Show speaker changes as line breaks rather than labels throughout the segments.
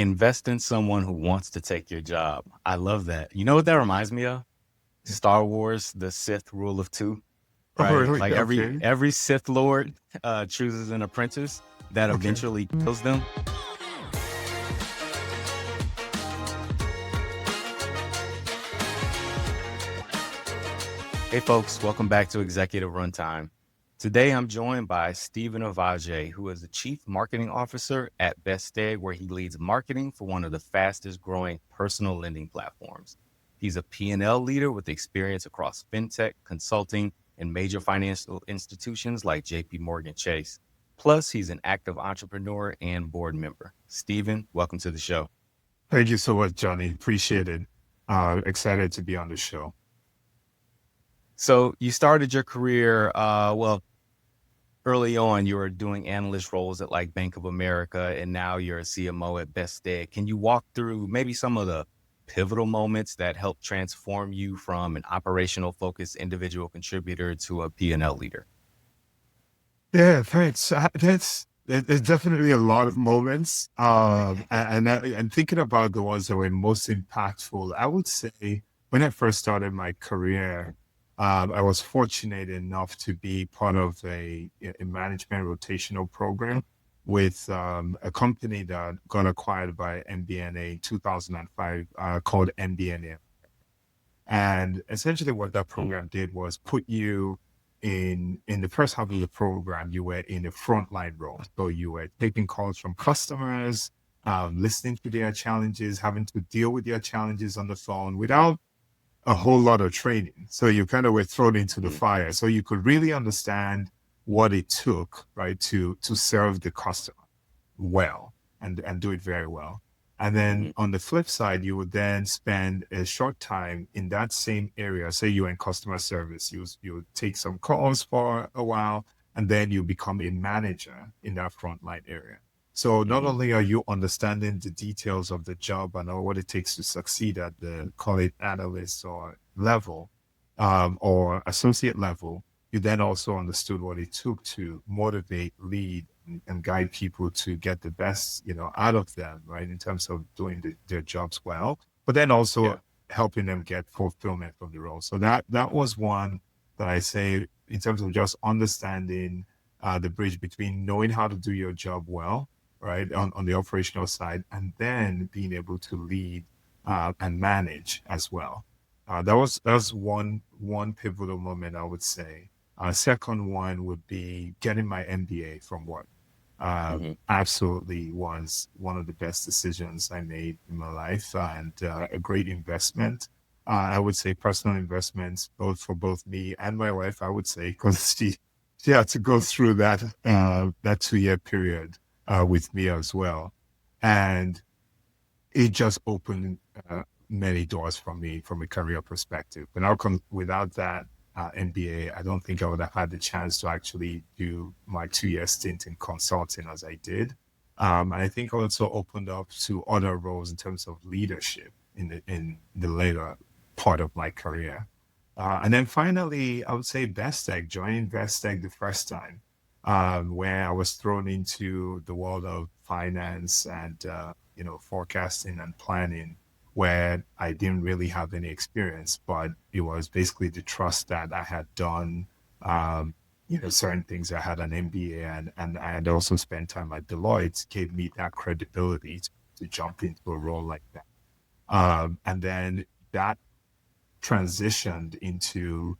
Invest in someone who wants to take your job. I love that. You know what that reminds me of? Star Wars, the Sith rule of two,
Oh,
right?
really?
Like every
Okay.
every Sith Lord chooses an apprentice that
Okay.
eventually kills them. Hey folks, welcome back to Executive Runtime. Today I'm joined by Stephen Ovadje, who is the Chief Marketing Officer at Bested, where he leads marketing for one of the fastest growing personal lending platforms. He's a P&L leader with experience across fintech, consulting, and major financial institutions like JPMorgan Chase. Plus, he's an active entrepreneur and board member. Stephen, welcome to the show.
Thank you so much, Johnny. Appreciate it. Excited to be on the show.
So you started your career, early on, you were doing analyst roles at like Bank of America, and now you're a CMO at Bested. Can you walk through maybe some of the pivotal moments that helped transform you from an operational focused individual contributor to a P&L leader?
Yeah, thanks. There's definitely a lot of moments. And thinking about the ones that were most impactful, I would say when I first started my career, I was fortunate enough to be part of a management rotational program with a company that got acquired by MBNA in 2005 called MBNA. And essentially what that program did was put you in the first half of the program, you were in a frontline role. So you were taking calls from customers, listening to their challenges, having to deal with their challenges on the phone without a whole lot of training. So you kind of were thrown into the
Mm,
fire. So you could really understand what it took, right, to serve the customer well and do it very well. And then
mhm,
on the flip side, you would then spend a short time in that same area. Say you're in customer service, you take some calls for a while, and then you become a manager in that frontline area. So not
mhm,
only are you understanding the details of the job and what it takes to succeed at the call it analyst or level or associate level, you then also understood what it took to motivate, lead, and guide people to get the best, out of them, right? In terms of doing their jobs well, but then
yeah.
also helping them get fulfillment from the role. So that was one that I say in terms of just understanding the bridge between knowing how to do your job well, right, on the operational side, and then being able to lead and manage as well. That was one pivotal moment, I would say. Second one would be getting my MBA from Wharton.
Mhm,
Absolutely was one of the best decisions I made in my life and a great investment. I would say personal investments, both for both me and my wife, I would say, because she had to go through that 2 year period with me as well. And it just opened many doors for me from a career perspective. Without that MBA, I don't think I would have had the chance to actually do my 2 year stint in consulting as I did. And I think also opened up to other roles in terms of leadership in the later part of my career. And then finally, I would say Bestech, joining Bestech the first time, where I was thrown into the world of finance and forecasting and planning, where I didn't really have any experience, but it was basically the trust that I had done, certain things. I had an MBA and I had also spent time at Deloitte, gave me that credibility to jump into a role like that. And then that transitioned into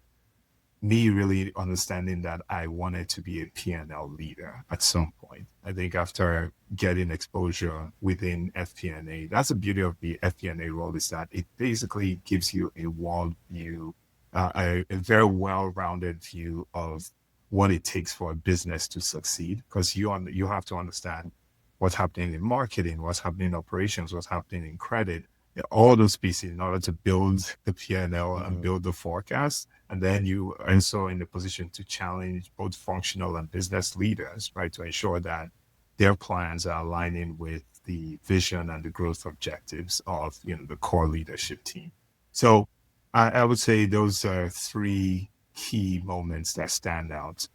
me really understanding that I wanted to be a P&L leader at some point. I think after getting exposure within FP&A, that's the beauty of the FP&A role, is that it basically gives you a world view, a very well-rounded view of what it takes for a business to succeed, because you have to understand what's happening in marketing, what's happening in operations, what's happening in credit, all those pieces in order to build the P&L and
mhm,
build the forecast. And then you are also in the position to challenge both functional and business leaders, right, to ensure that their plans are aligning with the vision and the growth objectives of the core leadership team. So I would say those are three key moments that stand out,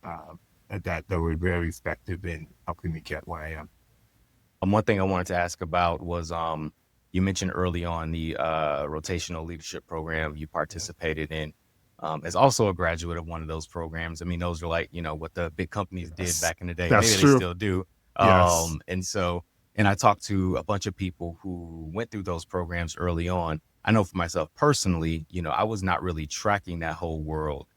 that were very effective in helping me get where I am.
One thing I wanted to ask about was you mentioned early on the rotational leadership program you
Yeah.
participated in. As also a graduate of one of those programs. I mean, those are like, what the big companies did
Yes,
back in the day. Maybe
that's
they
true.
still do.
Yes.
And I talked to a bunch of people who went through those programs early on. I know for myself personally, I was not really tracking that whole world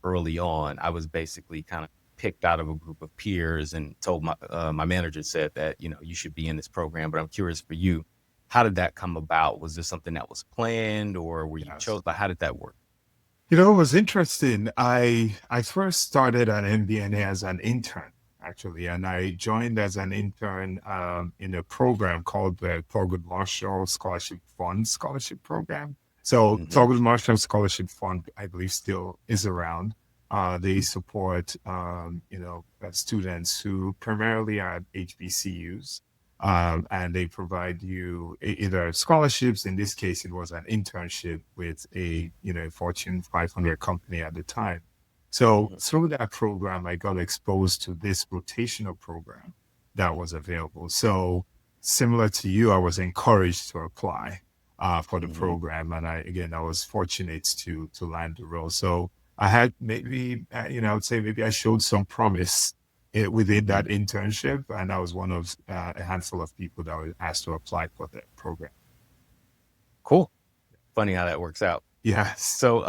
early on. I was basically kind of picked out of a group of peers and told my manager said that, you should be in this program. But I'm curious for you, how did that come about? Was this something that was planned or were you
Yes.
chose? Like, how did that work?
You know, it was interesting. I first started at MBNA as an intern, actually, and I joined as an intern in a program called the Thurgood Marshall Scholarship Fund Scholarship Program. So
Hmm.
Thurgood Marshall Scholarship Fund, I believe, still is around. They support, students who primarily are at HBCUs, and they provide you either scholarships. In this case, it was an internship with a Fortune 500 company at the time. So
Hmm.
through that program, I got exposed to this rotational program that was available. So similar to you, I was encouraged to apply for the
Hmm.
program, and I was fortunate to land the role. So I had maybe I would say maybe I showed some promise within
Hmm.
that internship, and I was one of a handful of people that were asked to apply for the program.
Cool. Funny how that works out.
Yes.
So,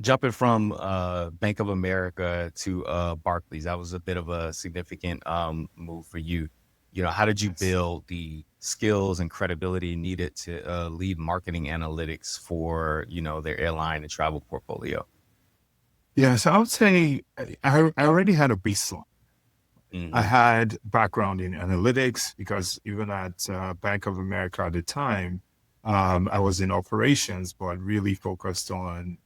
jumping from Bank of America to Barclays, that was a bit of a significant move for you. How did you
Yes.
build the skills and credibility needed to lead marketing analytics for, their airline and travel portfolio?
Yes, I would say I already had a baseline. I
Hmm.
had background in analytics because even at Bank of America at the time, I was in operations, but really focused on,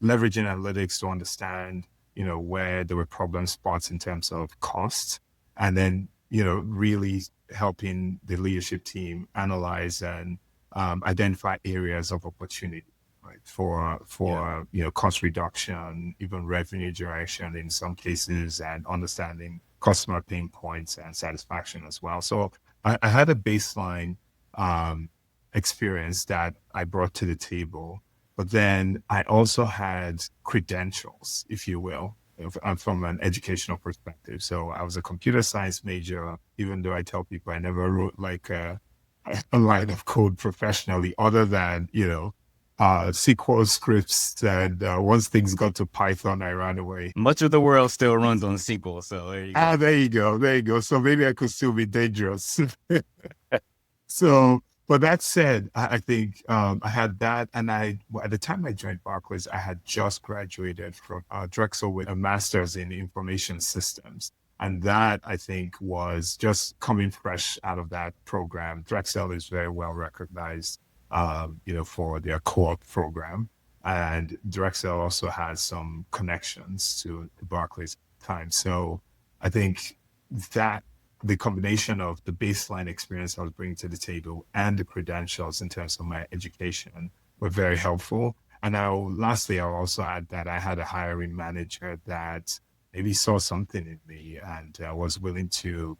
leveraging analytics to understand, where there were problem spots in terms of cost. And then, really helping the leadership team analyze and identify areas of opportunity, right,
Yeah.
for cost reduction, even revenue generation in some cases, and understanding customer pain points and satisfaction as well. So I had a baseline um, experience that I brought to the table, but then I also had credentials, if you will, from an educational perspective. So I was a computer science major, even though I tell people I never wrote like a line of code professionally, other than SQL scripts. And once things got to Python, I ran away.
Much of the world still runs on SQL, so there you go.
Ah, there you go. There you go. So maybe I could still be dangerous. So, but that said, I think I had that. And at the time I joined Barclays, I had just graduated from Drexel with a master's in information systems. And that I think was just coming fresh out of that program. Drexel is very well recognized, for their co-op program. And Drexel also has some connections to Barclays at the time. So I think that the combination of the baseline experience I was bringing to the table and the credentials in terms of my education were very helpful. And lastly, I'll also add that I had a hiring manager that maybe saw something in me and was willing to,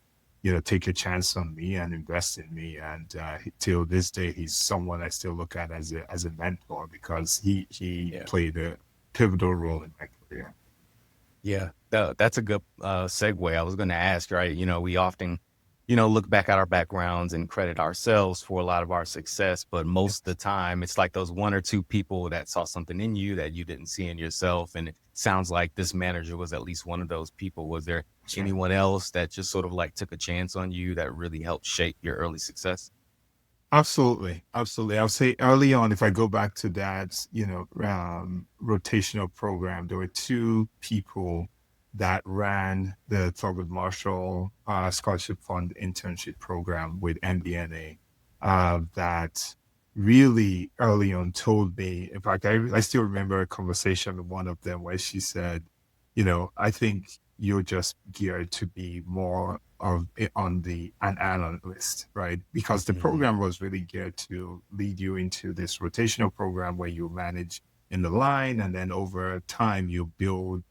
take a chance on me and invest in me. And till this day, he's someone I still look at as a mentor because he
Yeah.
played a pivotal role in my career.
Yeah, that's a good segue. I was going to ask, right? We often, look back at our backgrounds and credit ourselves for a lot of our success, but most of the time it's like those one or two people that saw something in you that you didn't see in yourself. And it sounds like this manager was at least one of those people. Was there
Sure.
anyone else that just sort of like took a chance on you that really helped shape your early success?
Absolutely. Absolutely. I'll say early on, if I go back to that, rotational program, there were two people that ran the Thurgood Marshall Scholarship Fund internship program with MBNA that really early on told me, in fact, I still remember a conversation with one of them where she said, I think you're just geared to be more of on an analyst, right? Because the
Hmm.
program was really geared to lead you into this rotational program where you manage in the line, and then over time you build,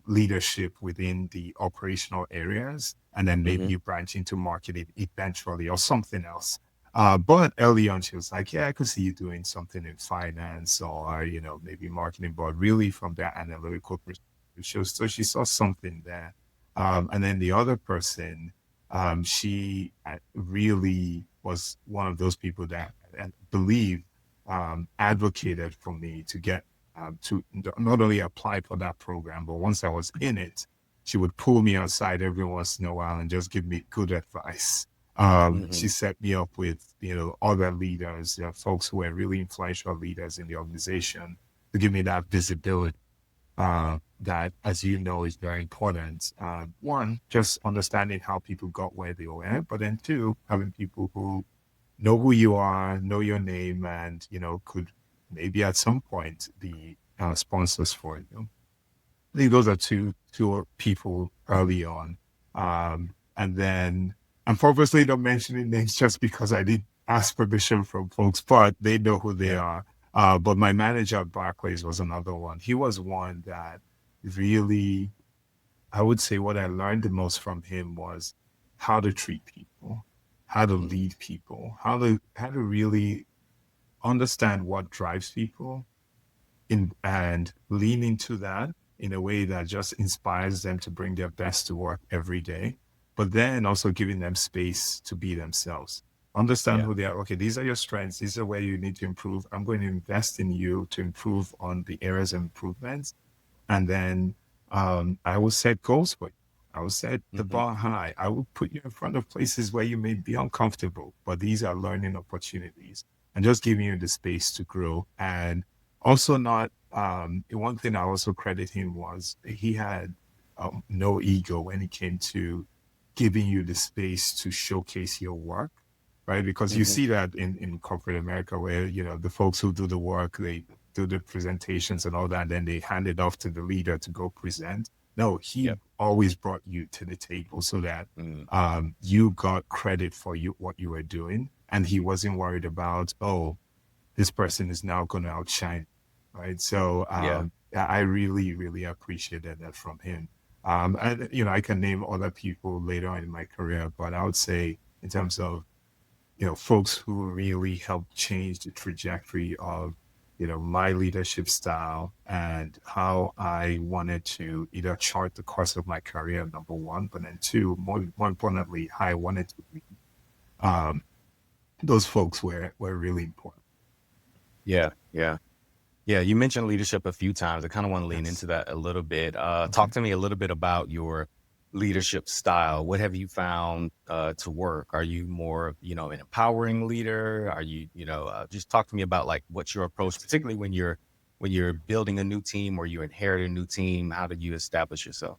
leadership within the operational areas, and then maybe
Mm-hmm.
you branch into marketing eventually or something else. But early on, she was like, yeah, I could see you doing something in finance or, maybe marketing, but really from that analytical perspective. So she saw something there. And then the other person, she really was one of those people that I believe advocated for me to get to not only apply for that program, but once I was in it, she would pull me aside every once in a while and just give me good advice.
Mm-hmm.
She set me up with, other leaders, folks who were really influential leaders in the organization to give me that visibility that, as you know, is very important. One, just understanding how people got where they were, but then two, having people who know who you are, know your name, and, could maybe at some point be sponsors for you. I think those are two people early on. And then I'm purposely not mentioning names just because I did ask permission from folks, but they know who they
Yeah.
are. But my manager at Barclays was another one. He was one that really, I would say what I learned the most from him was how to treat people, how to
Mm-hmm.
lead people, how to really understand what drives people and lean into that in a way that just inspires them to bring their best to work every day, but then also giving them space to be themselves. Understand
Yeah.
who they are. Okay, these are your strengths. These are where you need to improve. I'm going to invest in you to improve on the areas of improvements. And then I will set goals for you. I will set the
Mm-hmm.
bar high. I will put you in front of places where you may be uncomfortable, but these are learning opportunities and just giving you the space to grow. And also not, one thing I also credit him was he had no ego when it came to giving you the space to showcase your work, right? Because you
Mm-hmm.
see that in corporate America where, the folks who do the work, they do the presentations and all that, and then they hand it off to the leader to go present. No, he
Yep.
always brought you to the table so that
Mm-hmm.
you got credit for what you were doing. And he wasn't worried about, oh, this person is now going to outshine, right? So
Yeah.
I really, really appreciated that from him. And, I can name other people later on in my career, but I would say in terms of folks who really helped change the trajectory of, my leadership style and how I wanted to either chart the course of my career, number one, but then two, more importantly, how I wanted to be. Um, those folks were really important.
Yeah. Yeah. Yeah, you mentioned leadership a few times. I kind of want to lean
Yes.
into that a little bit.
Okay.
Talk to me a little bit about your leadership style. What have you found to work? Are you more, an empowering leader? Are you, just talk to me about like what's your approach,
Yes.
particularly when you're building a new team or you inherit a new team. How did you establish yourself?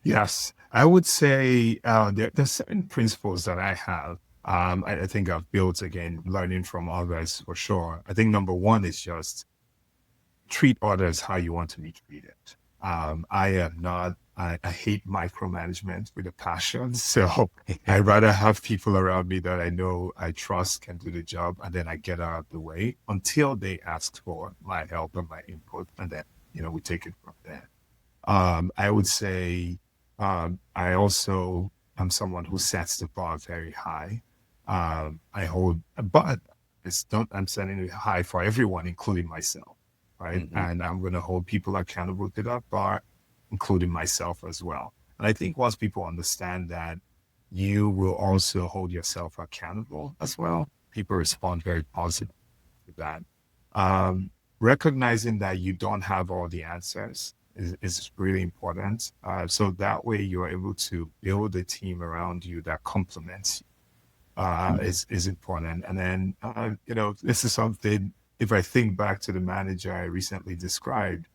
Yes, I would say there's certain principles that I have. I think I've built again, learning from others for sure. I think number one is just treat others how you want to be treated. I am not, I hate micromanagement with a passion. So I'd rather have people around me that I know I trust can do the job. And then I get out of the way until they ask for my help and my input. And then, we take it from there. I would say I also am someone who sets the bar very high. I hold, but it's not, I'm setting it high for everyone, including myself, right?
Hmm.
And I'm going to hold people accountable to that bar, including myself as well. And I think once people understand that, you will also hold yourself accountable as well. People respond very positive to that. Um, Recognizing that you don't have all the answers is really important. So that way you're able to build a team around you that complements you, is important. And then, this is something, if I think back to the manager I recently described,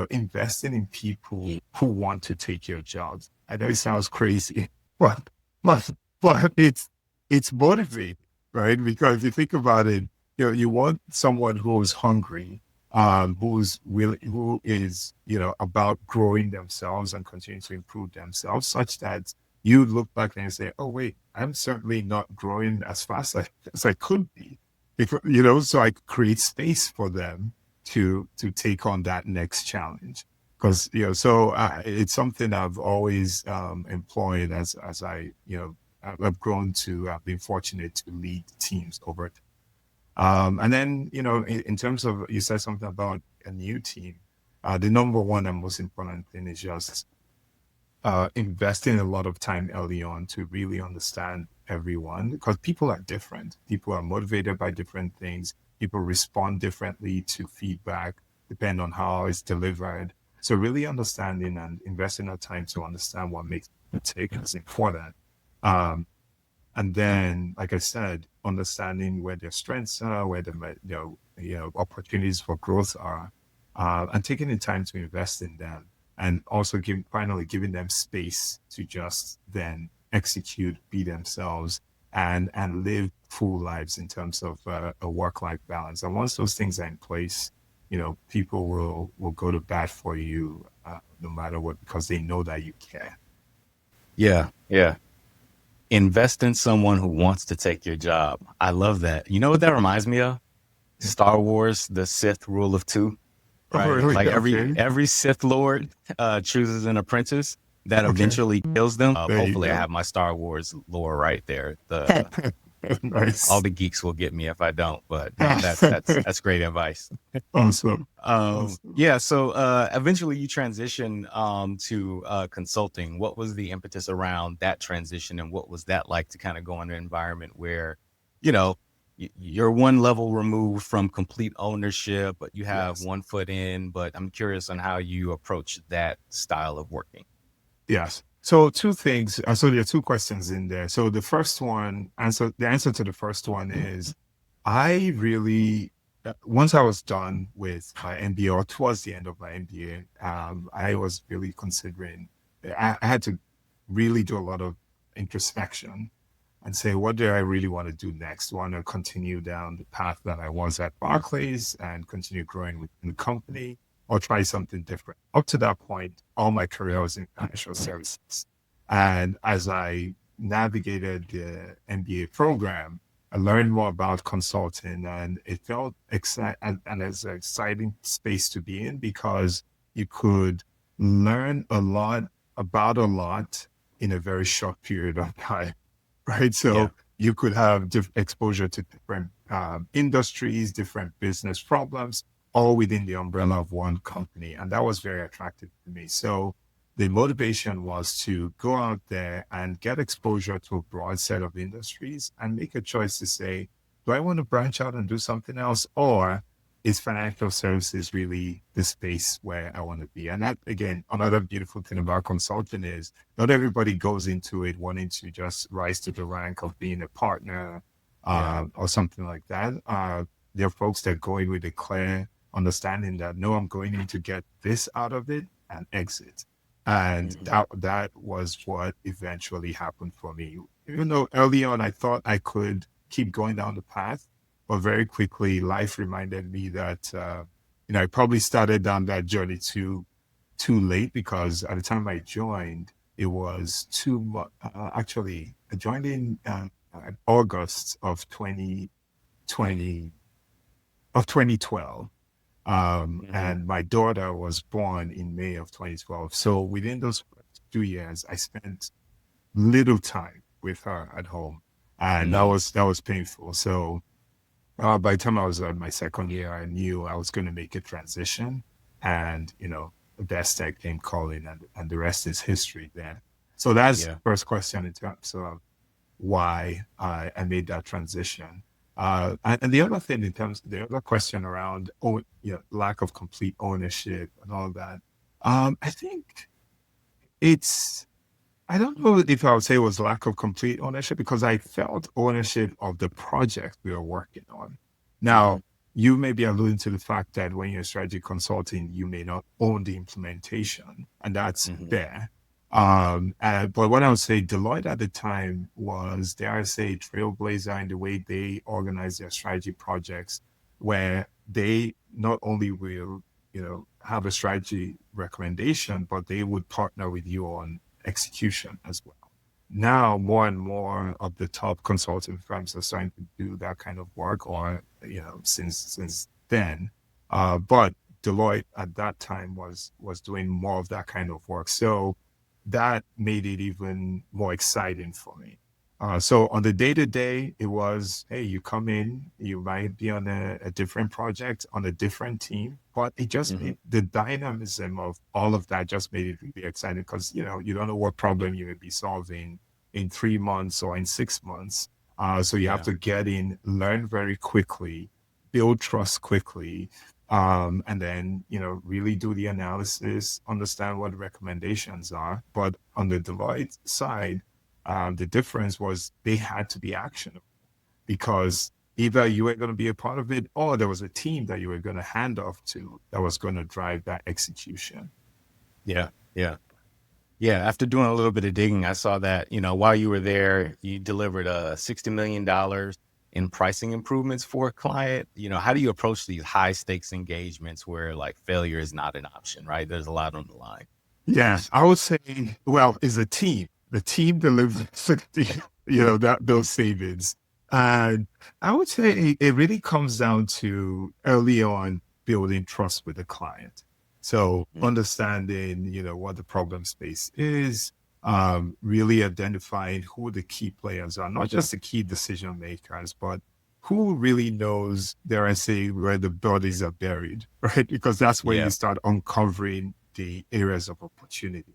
investing in people who want to take your jobs. I know it sounds crazy, but, but, but it's motivating, right? Because if you think about it, you want someone who is hungry, who's willing, who is, about growing themselves and continuing to improve themselves such that you look back and you say, oh, wait, I'm certainly not growing as fast as I could be. So I create space for them to take on that next challenge. because so it's something I've always employed as I I've grown to been fortunate to lead teams over time. And then in terms of, you said something about a new team. The number one and most important thing is just investing a lot of time early on to really understand everyone, because people are different. People are motivated by different things. People respond differently to feedback, depending on how it's delivered. So really understanding and investing our time to understand what makes it tick is important. Um, and then, like I said, understanding where their strengths are, where opportunities for growth are, and taking the time to invest in them, and also finally giving them space to just then execute, be themselves, and live full lives in terms of a work-life balance. And once those things are in place, people will go to bat for you no matter what, because they know that you care.
Yeah, yeah. Invest in someone who wants to take your job. I love that. You know what that reminds me of? Star Wars, the Sith rule of two,
Oh,
right?
really?
Like
Okay.
every Sith Lord chooses an apprentice that
Okay.
eventually kills them.
There you
Hopefully, I
go.
have my Star Wars lore right there. The All
Nice.
the geeks will get me if I don't, but no, that's great advice.
Awesome. Awesome.
Yeah, so eventually you transition to consulting. What was the impetus around that transition, and what was that like to kind of go in an environment where, you know, you're one level removed from complete ownership, but you have
Yes.
one foot in. But I'm curious on how you approach that style of working.
Yes. So two things. So there are two questions in there. So the answer to the first one is, I really, once I was done with my MBA, or towards the end of my MBA, I was really considering, I had to really do a lot of introspection and say, what do I really want to do next? Want to continue down the path that I was at Barclays and continue growing within the company, or try something different? Up to that point, all my career was in financial services. And as I navigated the MBA program, I learned more about consulting, and it felt exciting, and it's an exciting space to be in, because you could learn a lot about a lot in a very short period of time, right?
Yeah.
So you could have exposure to different industries, different business problems, all within the umbrella of one company. And that was very attractive to me. So the motivation was to go out there and get exposure to a broad set of industries and make a choice to say, do I want to branch out and do something else? Or is financial services really the space where I want to be? And that, again, another beautiful thing about consulting is not everybody goes into it wanting to just rise to the rank of being a partner
Yeah.
or something like that. There are folks that go in with a clear understanding that, no, I'm going in to get this out of it and exit. And
Hmm.
that was what eventually happened for me. Even though early on I thought I could keep going down the path, but very quickly life reminded me that I probably started down that journey too late, because at the time I joined, it was too much. Actually, I joined in August of 2020 of 2012.
Hmm.
And my daughter was born in May of 2012. So within those 2 years, I spent little time with her at home, and that
Hmm.
was painful. So by the time I was in my second year, I knew I was going to make a transition, and the best tech came calling, and the rest is history. Then, so that's the
Yeah.
first question in terms of why I made that transition. And the other thing, in terms, the other question around lack of complete ownership and all that, I think it's, I don't know if I would say it was lack of complete ownership, because I felt ownership of the project we were working on.
Hmm.
Now, you may be alluding to the fact that when you're strategy consulting, you may not own the implementation, and that's
Hmm.
fair. But what I would say, Deloitte at the time was, dare I say, trailblazer in the way they organize their strategy projects, where they not only will, have a strategy recommendation, but they would partner with you on execution as well. Now, more and more of the top consulting firms are starting to do that kind of work, or since then. But Deloitte at that time was doing more of that kind of work. So that made it even more exciting for me. So on the day to day, it was, hey, you come in, you might be on a different project on a different team, but it just
Hmm.
made the dynamism of all of that just made it really exciting because, you don't know what problem you may be solving in 3 months or in 6 months. So you have
Yeah.
to get in, learn very quickly, build trust quickly, and then, really do the analysis, understand what the recommendations are. But on the Deloitte side, the difference was they had to be actionable because either you were going to be a part of it or there was a team that you were going to hand off to that was going to drive that execution.
Yeah. Yeah. Yeah. After doing a little bit of digging, I saw that, while you were there, you delivered $60 million in pricing improvements for a client. How do you approach these high stakes engagements where like failure is not an option, right? There's a lot on the line.
Yeah, I would say, well, it's a team. The team delivers those savings. And I would say it really comes down to early on building trust with the client. So
Mm.
understanding, what the problem space is, really identifying who the key players are, not just the key decision makers, but who really knows, dare I say, where the bodies are buried, right? Because that's where you
Yeah.
start uncovering the areas of opportunity.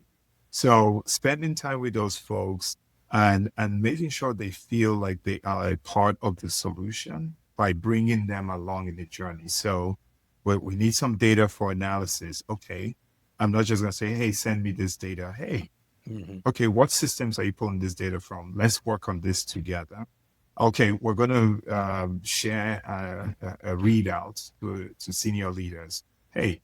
So spending time with those folks and making sure they feel like they are a part of the solution by bringing them along in the journey. So we need some data for analysis. Okay. I'm not just going to say, hey, send me this data. Hey,
Hmm.
okay, what systems are you pulling this data from? Let's work on this together. Okay, we're going to share a readout to senior leaders. Hey,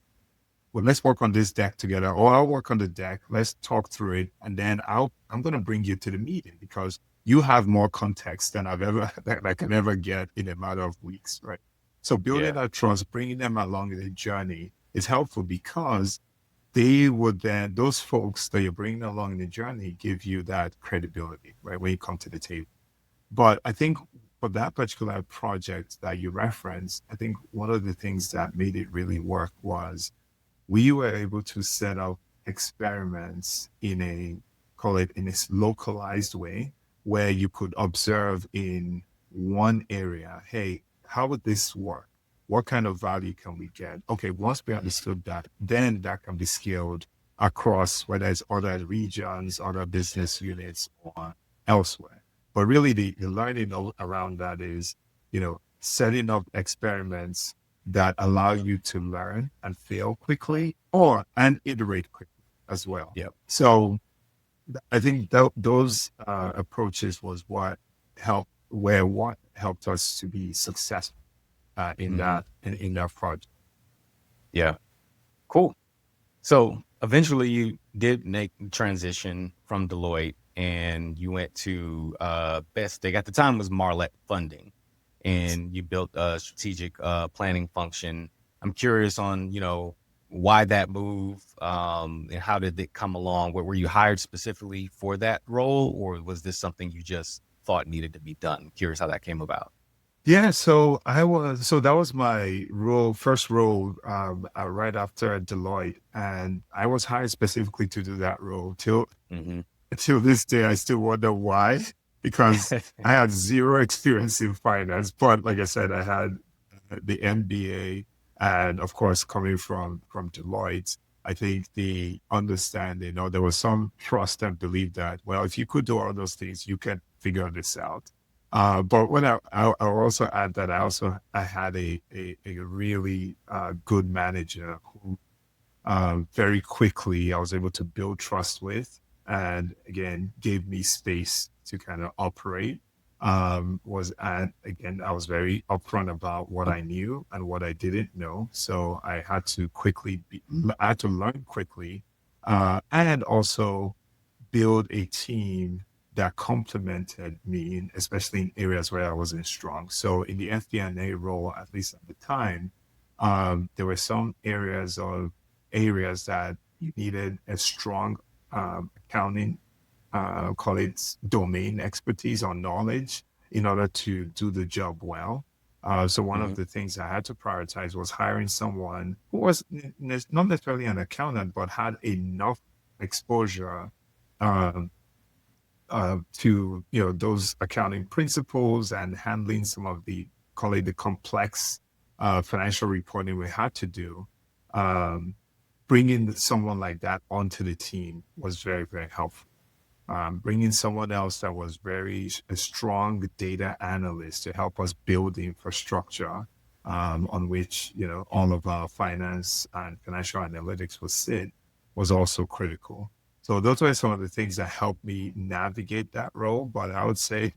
well, let's work on this deck together, or I'll work on the deck. Let's talk through it, and then I'm going to bring you to the meeting because you have more context than that I can ever get in a matter of weeks, right? So building
Yeah.
that trust, bringing them along the journey is helpful because they would then those folks that you're bringing along the journey give you that credibility, right, when you come to the table. But I think for that particular project that you referenced, I think one of the things that made it really work was we were able to set up experiments call it in a localized way, where you could observe in one area, hey, how would this work? What kind of value can we get? Okay, once we understood that, then that can be scaled across whether it's other regions, other business units, or elsewhere. But really, the learning around that is, setting up experiments that allow you to learn and fail quickly and iterate quickly as well.
Yep.
So I think those approaches was what helped us to be successful in
Hmm.
that project.
Yeah. Cool. So eventually you did make the transition from Deloitte and you went to Best Dig. At the time was Marlette Funding, and you built a strategic planning function. I'm curious on, why that move, and how did it come along? Were you hired specifically for that role, or was this something you just thought needed to be done? Curious how that came about.
Yeah, so that was my first role, right after Deloitte, and I was hired specifically to do that role.
Hmm.
Till this day, I still wonder why, because I had zero experience in finance. But like I said, I had the MBA, and of course, coming from Deloitte, I think the understanding, or there was some trust and belief that, well, if you could do all those things, you can figure this out. But when I also add that I had a really good manager who very quickly I was able to build trust with, and again gave me space to kind of operate. Was and again I was very upfront about what I knew and what I didn't know, so I had to I had to learn quickly, and also build a team that complemented me, especially in areas where I wasn't strong. So in the FP&A role, at least at the time, there were some areas that you needed a strong accounting, call it domain expertise or knowledge in order to do the job well. So one of
Hmm.
the things I had to prioritize was hiring someone who was not necessarily an accountant, but had enough exposure um, to those accounting principles and handling some of the, call it, the complex financial reporting we had to do. Um, Bringing someone like that onto the team was very, very helpful. Bringing someone else that was a strong data analyst to help us build the infrastructure on which all of our finance and financial analytics will sit was also critical. So those were some of the things that helped me navigate that role. But I would say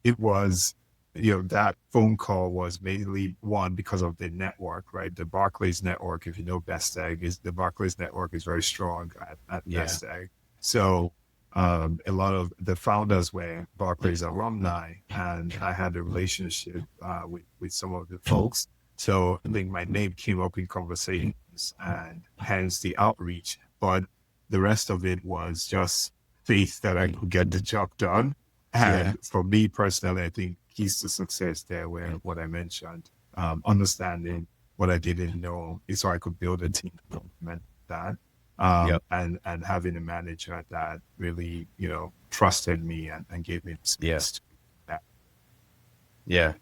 it was, that phone call was mainly one because of the network, right? The Barclays network, if you know Best Egg, is the Barclays network is very strong at
Yeah.
Best Egg. So a lot of the founders were Barclays alumni, and I had a relationship with some of the folks. So I think my name came up in conversations, and hence the outreach. But the rest of it was just faith that I could get the job done.
Yeah.
And for me personally, I think keys to success there were what I mentioned, understanding what I didn't know, so I could build a team to complement that,
Yep.
and having a manager that really trusted me and gave me the
Yeah.
space to do that.
Yeah.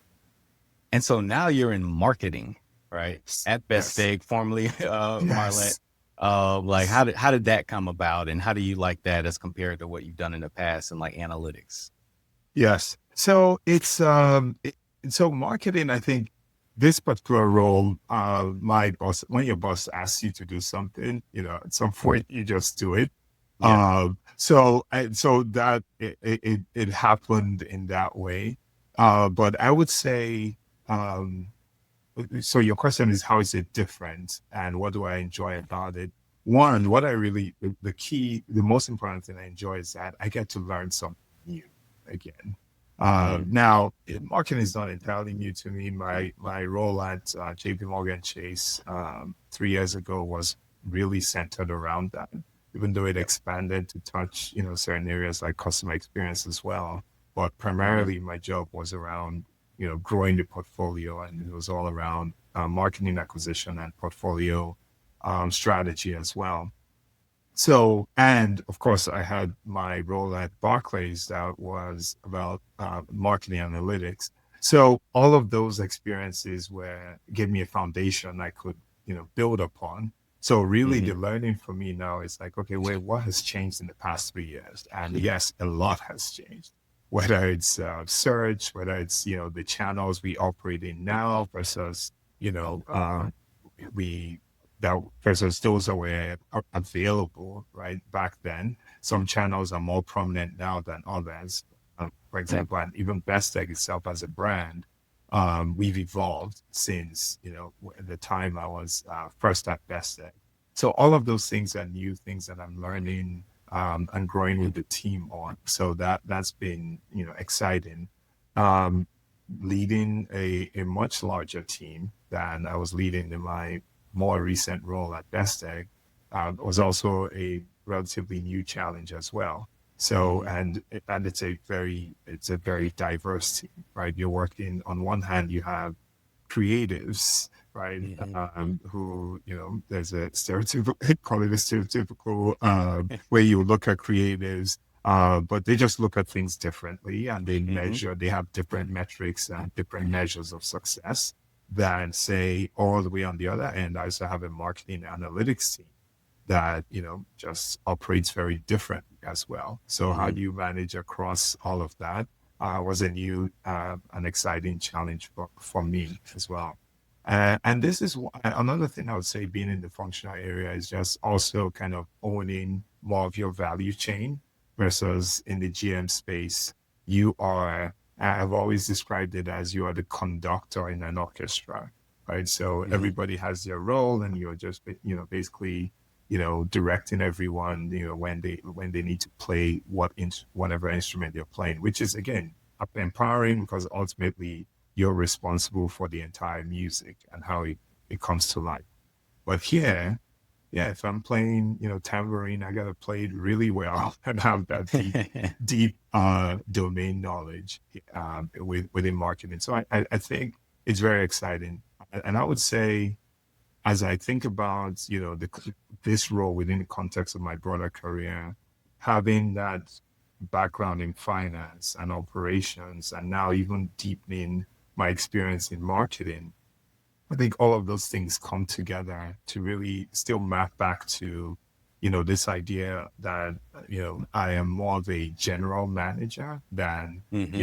And so now you're in marketing, right? At Best
Yes,
Egg, formerly Marlette.
yes,
Like how did that come about, and how do you like that as compared to what you've done in the past and like analytics?
yes. So so marketing, I think this particular role, my boss, when your boss asks you to do something, at some point you just do it.
Yeah.
So that it happened in that way. But I would say, um, so your question is, how is it different and what do I enjoy about it? One, what I really, the most important thing I enjoy is that I get to learn something new again.
Mm-hmm.
Now, marketing is not entirely new to me. My role at JPMorgan Chase 3 years ago was really centered around that, even though it
Yep.
expanded to touch certain areas like customer experience as well. But
Mm-hmm.
primarily, my job was around growing the portfolio, and it was all around marketing acquisition and portfolio strategy as well. So, and of course, I had my role at Barclays that was about marketing analytics. So all of those experiences gave me a foundation I could, build upon. So really
Mm-hmm.
the learning for me now is like, okay, wait, what has changed in the past 3 years? And yes, a lot has changed, whether it's search, whether it's, the channels we operate in now versus, you know, we that versus those that were available right back then. Some channels are more prominent now than others. For example, and even Best Egg itself as a brand, we've evolved since the time I was first at Best Egg. So all of those things are new things that I'm learning and growing with the team on. So that's been exciting. Um, Leading a much larger team than I was leading in my more recent role at Best Egg was also a relatively new challenge as well. So,
Mm-hmm.
and it's a very diverse team, right? You're working on one hand, you have creatives, right?
Mm-hmm.
Who there's a stereotypical, call it a stereotypical way you look at creatives, but they just look at things differently, and
Mm-hmm.
they have different metrics and different measures of success than, say, all the way on the other end. I also have a marketing analytics team that just operates very different as well. So how
Mm-hmm.
do you manage across all of that? Was a new an exciting challenge for me as well. And this is another thing I would say, being in the functional area is just also kind of owning more of your value chain versus in the GM space. You are, I've always described it as you are the conductor in an orchestra, right? So
Mm-hmm.
everybody has their role, and you're just, basically, directing everyone, when they need to play whatever instrument they're playing, which is again empowering because ultimately you're responsible for the entire music and how it comes to life. But here, yeah, if I'm playing, tambourine, I gotta play it really well and have that deep domain knowledge within marketing. So I think it's very exciting. And I would say, as I think about, this role within the context of my broader career, having that background in finance and operations, and now even deepening my experience in marketing, I think all of those things come together to really still map back to, this idea that, I am more of a general manager than,
Hmm.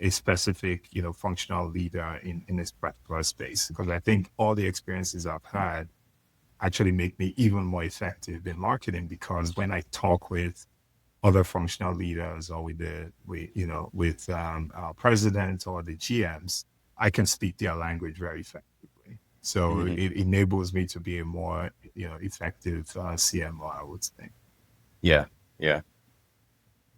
a specific, functional leader in this particular space. Because I think all the experiences I've had actually make me even more effective in marketing, because when I talk with other functional leaders or with our president or the GMs, I can speak their language very effectively. So
Hmm.
it enables me to be a more, effective CMO, I would say.
Yeah. Yeah.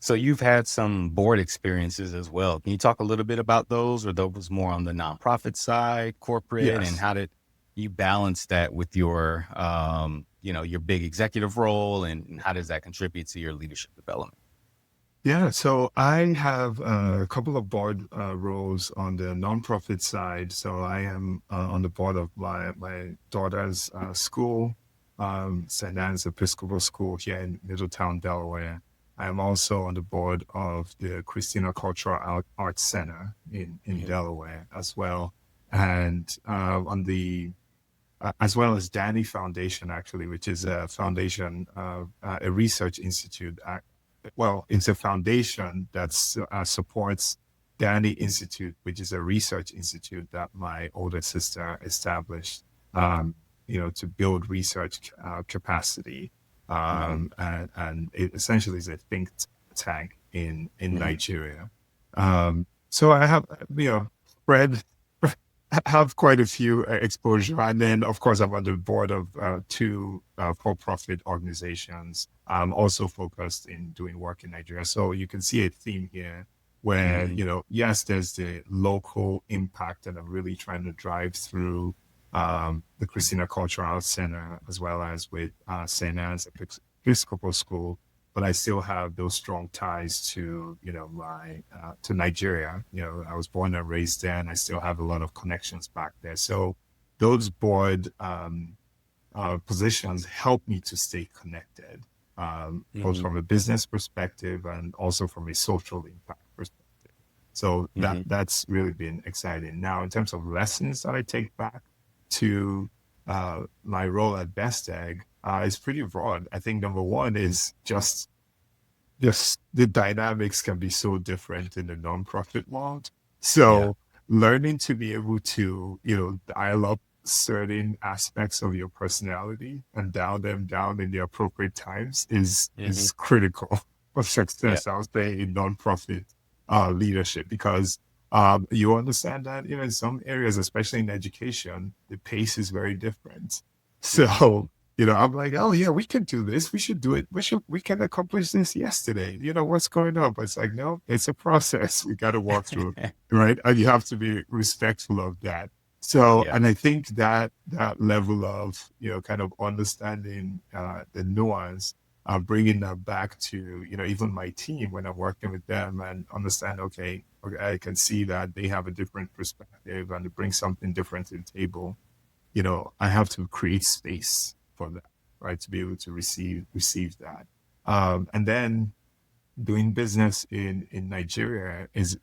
So you've had some board experiences as well. Can you talk a little bit about those, or those more on the nonprofit side, corporate, and
Yes.
how did you balance that with your, your big executive role, and how does that contribute to your leadership development?
Yeah, so I have a couple of board roles on the nonprofit side. So I am on the board of my daughter's school, St. Anne's Episcopal School here in Middletown, Delaware. I am also on the board of the Christina Cultural Arts Center in
Hmm.
Delaware as well. And as well as Danny Foundation, actually, which is a foundation, a research institute. Well, it's a foundation that supports Danny Institute, which is a research institute that my older sister established, to build research capacity.
Hmm.
And it essentially is a think tank in
Hmm.
Nigeria. So I have, spread have quite a few exposure. And then, of course, I'm on the board of two for-profit organizations. I'm also focused in doing work in Nigeria. So you can see a theme here where,
Hmm.
yes, there's the local impact that I'm really trying to drive through the Christina Cultural Center, as well as with St. Anne's Episcopal School. But I still have those strong ties to, my to Nigeria. I was born and raised there, and I still have a lot of connections back there. So those board positions help me to stay connected, both
Hmm.
from a business perspective and also from a social impact perspective. So
Hmm.
that's really been exciting. Now, in terms of lessons that I take back to my role at Best Egg, it's pretty broad. I think number one is just the dynamics can be so different in the nonprofit world.
Yeah.
So learning to be able to, dial up certain aspects of your personality and dial them down in the appropriate times is
Hmm.
is critical for
Yeah.
success, I would say, in nonprofit leadership, because you understand that, in some areas, especially in education, the pace is very different.
Hmm.
So I'm like, oh yeah, we can do this. We should do it. We can accomplish this yesterday. What's going on? But it's like, no, it's a process. We got to walk through, right? And you have to be respectful of that. So,
Yeah.
and I think that level of, kind of understanding the nuance, bringing that back to, even my team when I'm working with them, and understand, okay, I can see that they have a different perspective and they bring something different to the table. I have to create space for that, right? To be able to receive that. And then doing business in Nigeria is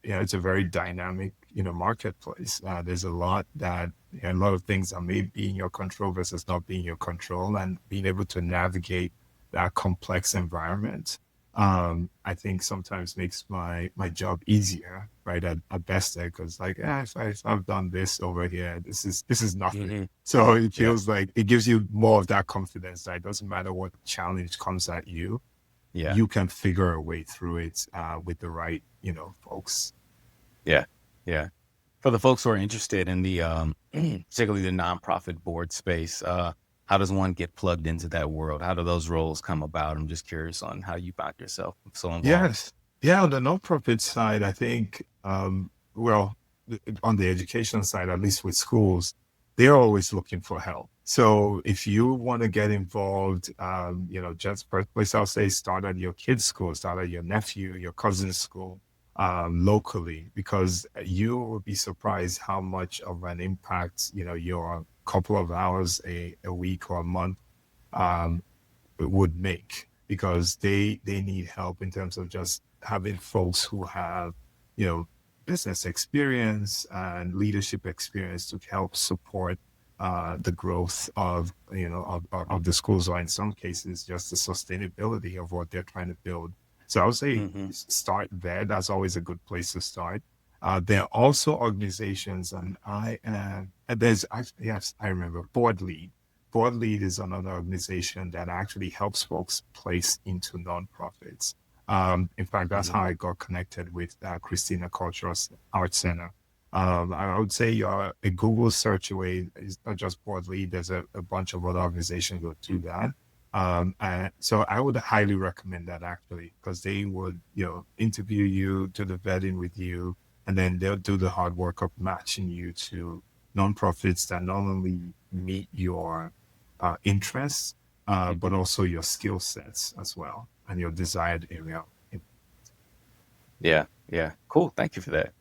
it's a very dynamic, marketplace. There's a lot of things that may be in your control versus not being in your control, and being able to navigate that complex environment, I think sometimes makes my job easier, right? At best, because like, if I've done this over here, this is nothing.
Hmm.
So it
Yeah.
feels like it gives you more of that confidence that it doesn't matter what challenge comes at you,
Yeah.
you can figure a way through it with the right, folks.
Yeah. Yeah. For the folks who are interested in the, particularly the nonprofit board space, how does one get plugged into that world? How do those roles come about? I'm just curious on how you found yourself so involved.
Yes. Yeah, on the nonprofit side, I think, well, on the education side, at least with schools, they're always looking for help. So if you want to get involved, just first place I'll say, start at your kid's school, start at your nephew, your cousin's school. locally, because you will be surprised how much of an impact, your couple of hours a week or a month um, would make, because they need help in terms of just having folks who have, you know, business experience and leadership experience to help support the growth of, of the schools, or in some cases just the sustainability of what they're trying to build. So I would say
Mm-hmm.
start there. That's always a good place to start. There are also organizations, and yes, I remember Board Lead. Board Lead is another organization that actually helps folks place into nonprofits. In fact, that's
Mm-hmm.
how I got connected with Christina Cultural Arts Center. I would say you're a Google search away. It's not just Board Lead. There's a bunch of other organizations that do that. And so I would highly recommend that, actually, because they would, interview you, do the vetting with you, and then they'll do the hard work of matching you to nonprofits that not only meet your interests, but
Mm-hmm.
also your skill sets as well, and your desired area.
Yeah. Yeah. Cool. Thank you for that.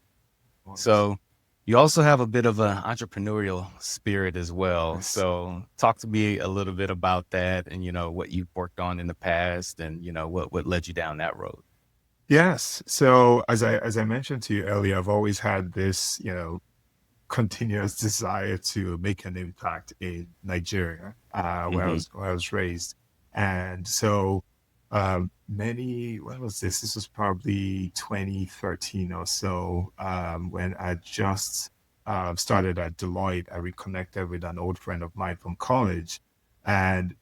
Yes.
So you also have a bit of an entrepreneurial spirit as well. So talk to me a little bit about that, and what you've worked on in the past, and what led you down that road.
Yes. So as I mentioned to you earlier, I've always had this, continuous desire to make an impact in Nigeria,
Mm-hmm.
where I was raised. And so when was this? This was probably 2013 or so, when I just started at Deloitte. I reconnected with an old friend of mine from college, and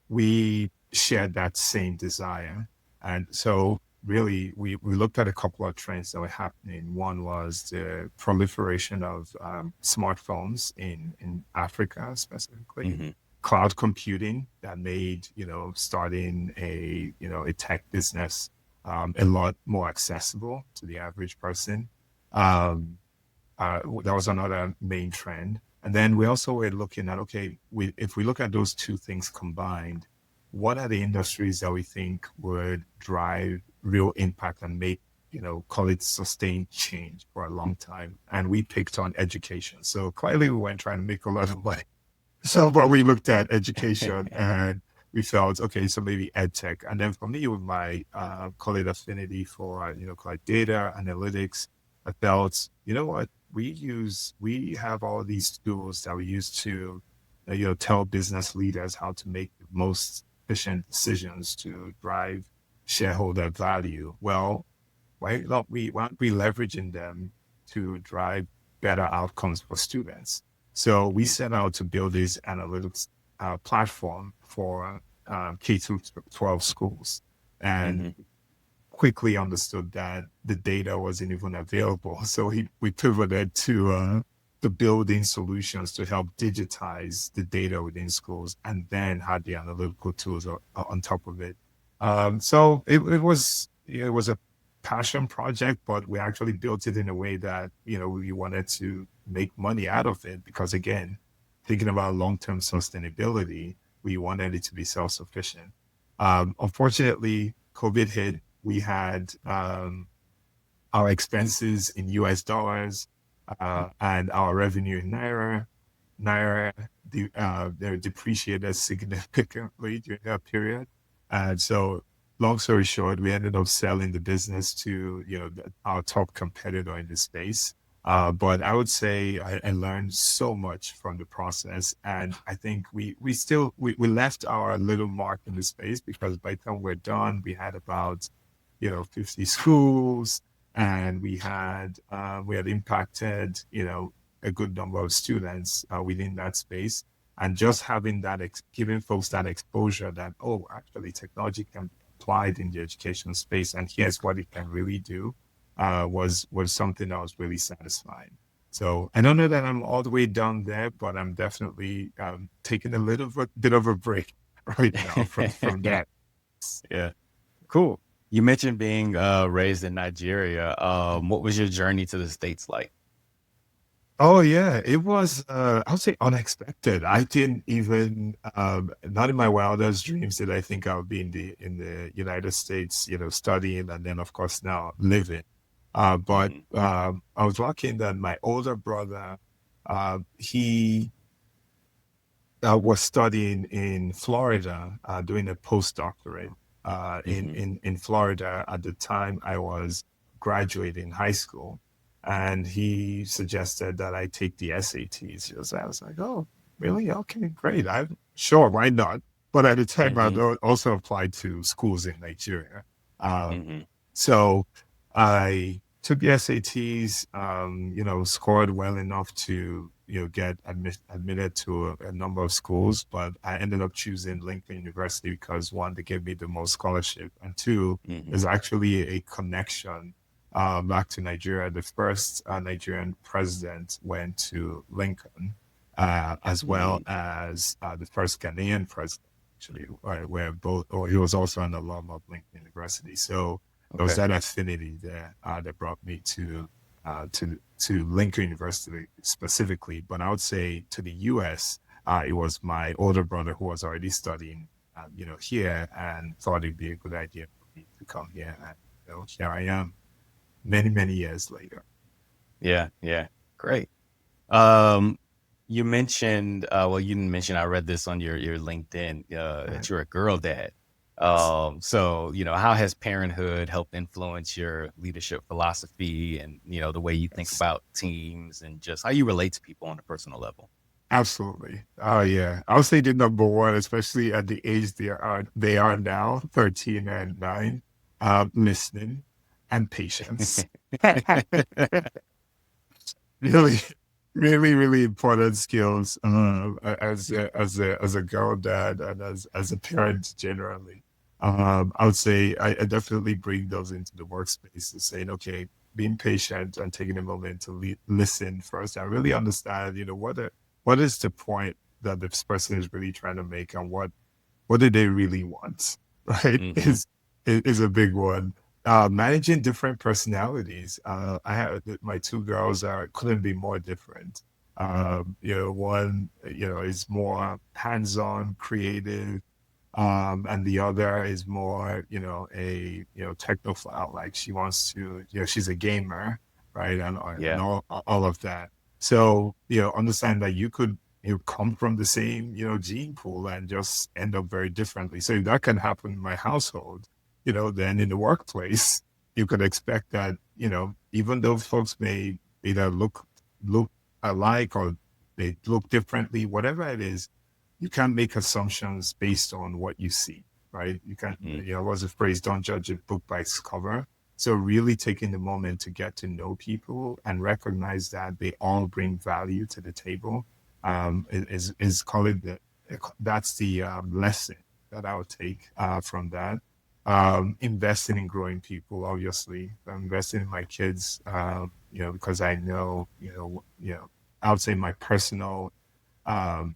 we shared that same desire. And so really we looked at a couple of trends that were happening. One was the proliferation of smartphones in Africa specifically,
Mm-hmm.
cloud computing that made, starting a tech business a lot more accessible to the average person. Um, that was another main trend. And then we also were looking at, okay, if we look at those two things combined, what are the industries that we think would drive real impact and make, call it sustained change for a long time? And we picked on education. So clearly we weren't trying to make a lot of money. So, but we looked at education and we felt, okay, so maybe ed tech. And then for me, with my, call it affinity for, call it data analytics, I felt, you know what, we have all these tools that we use to, tell business leaders how to make the most efficient decisions to drive shareholder value. Well, why aren't we leveraging them to drive better outcomes for students? So we set out to build this analytics platform for K through 12 schools, and
Mm-hmm.
quickly understood that the data wasn't even available. So we pivoted to building solutions to help digitize the data within schools, and then had the analytical tools on top of it. So it was a passion project, but we actually built it in a way that, we wanted to make money out of it, because again, thinking about long-term sustainability, we wanted it to be self-sufficient. Unfortunately, COVID hit. We had our expenses in US dollars, and our revenue in naira. Naira, they're depreciated significantly during that period. And so, long story short, we ended up selling the business to, our top competitor in the space. But I would say I learned so much from the process, and I think we left our little mark in the space, because by the time we're done, we had about, 50 schools, and we had impacted, a good number of students within that space. And just having that, giving folks that exposure that, oh, actually technology can be applied in the education space, and here's what it can really do, was something that was really satisfying. So I don't know that I'm all the way done there, but I'm definitely taking a bit of a break right now from that.
Yeah. Cool. You mentioned being raised in Nigeria. What was your journey to the States like?
Oh yeah, it was I would say unexpected. I didn't even not in my wildest dreams did I think I would be in the United States, studying, and then of course now living. But
Mm-hmm.
I was lucky in that my older brother, he was studying in Florida, doing a postdoctorate
Mm-hmm.
in Florida at the time I was graduating high school. And he suggested that I take the SATs. I was like, oh, really? Okay, great. I'm sure, why not? But at the time, I
Mm-hmm.
also applied to schools in Nigeria. Um,
Mm-hmm.
so I took the SATs, scored well enough to, get admitted to a number of schools, but I ended up choosing Lincoln University because one, they gave me the most scholarship, and two,
Mm-hmm.
there's actually a connection back to Nigeria. The first Nigerian president went to Lincoln, as well
Mm-hmm.
as the first Ghanaian president, actually, where both, or he was also an alum of Lincoln University. So there was
Okay.
that affinity there that brought me to Lincoln University specifically. But I would say to the U.S., it was my older brother who was already studying, here, and thought it'd be a good idea for me to come here. And here I am, many years later.
Yeah. Yeah. Great. Um, you mentioned, well, you didn't mention, I read this on your LinkedIn,
Right.
that you're a girl dad.
Yes.
So, how has parenthood helped influence your leadership philosophy and, the way you think
Yes.
about teams and just how you relate to people on a personal level?
Absolutely. Oh yeah. I would say the number one, especially at the age they are now, 13 and 9, listening and patience. Really, really important skills as a girl dad and as a parent generally. I would say I definitely bring those into the workspace and saying, okay, being patient and taking a moment to listen first. I really understand, what is the point that this person is really trying to make, and what do they really want, right?
Hmm.
Is a big one. Managing different personalities. I have my two girls are couldn't be more different. One, is more hands-on, creative, and the other is more, technophile. Like she wants to, she's a gamer, right, and
Yeah.
all of that. So, understand that you could come from the same, gene pool and just end up very differently. So if that can happen in my household, then in the workplace, you could expect that, even though folks may either look alike or they look differently, whatever it is, you can't make assumptions based on what you see, right? You can't,
Hmm.
what's the phrase, don't judge a book by its cover. So really taking the moment to get to know people and recognize that they all bring value to the table, is call it that's the lesson that I would take from that. Investing in growing people, obviously. I'm investing in my kids, because I know, I would say my personal um,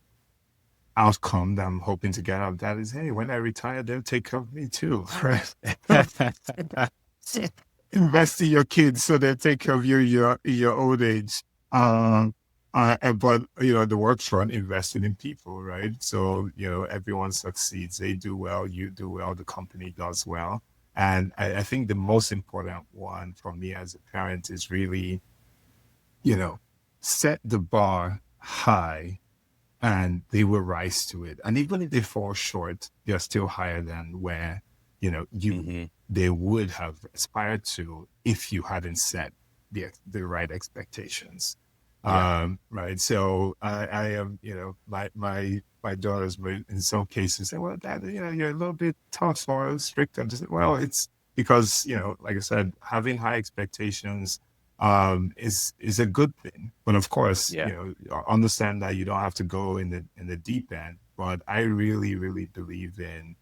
outcome that I'm hoping to get out of that is, hey, when I retire, they'll take care of me too, right? Invest in your kids so they take care of you your old age. But the work front, investing in people, right? So everyone succeeds. They do well, you do well, the company does well. And I think the most important one for me as a parent is really, you know, set the bar high and they will rise to it. And even if they fall short, they're still higher than where, you
Hmm.
they would have aspired to if you hadn't set the right expectations.
Yeah.
Right. So I am, my daughters may in some cases say, well, Dad, you're a little bit tough or strict. And just, well, it's because, like I said, having high expectations is a good thing. But of course,
Yeah.
understand that you don't have to go in the deep end. But I really, really believe in,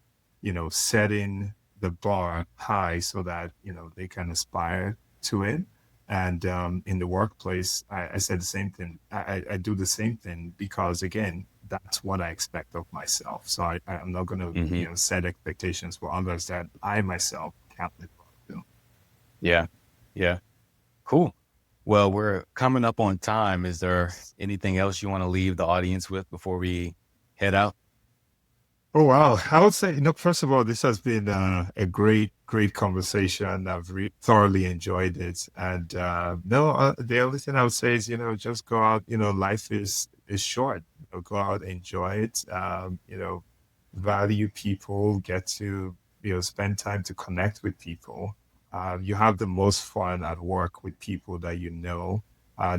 setting the bar high so that, they can aspire to it. And in the workplace, I said the same thing. I do the same thing because again, that's what I expect of myself. So I'm not going to,
Hmm.
set expectations for others that I myself can't live up to.
Yeah. Yeah. Cool. Well, we're coming up on time. Is there anything else you want to leave the audience with before we head out?
Oh, wow. I would say, first of all, this has been a great conversation. I've thoroughly enjoyed it. And no, the only thing I would say is, just go out. Life is short. Go out, enjoy it. Value people, get to, spend time to connect with people. You have the most fun at work with people that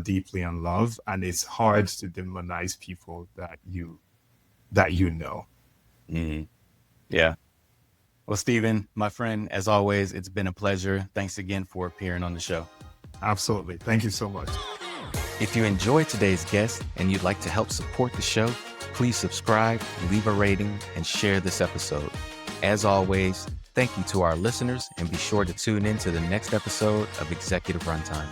deeply and love. And it's hard to demonize people that you know.
Mhm. Yeah. Well, Stephen, my friend, as always, it's been a pleasure. Thanks again for appearing on the show.
Absolutely. Thank you so much.
If you enjoyed today's guest and you'd like to help support the show, please subscribe, leave a rating, and share this episode. As always, thank you to our listeners, and be sure to tune in to the next episode of Executive Runtime.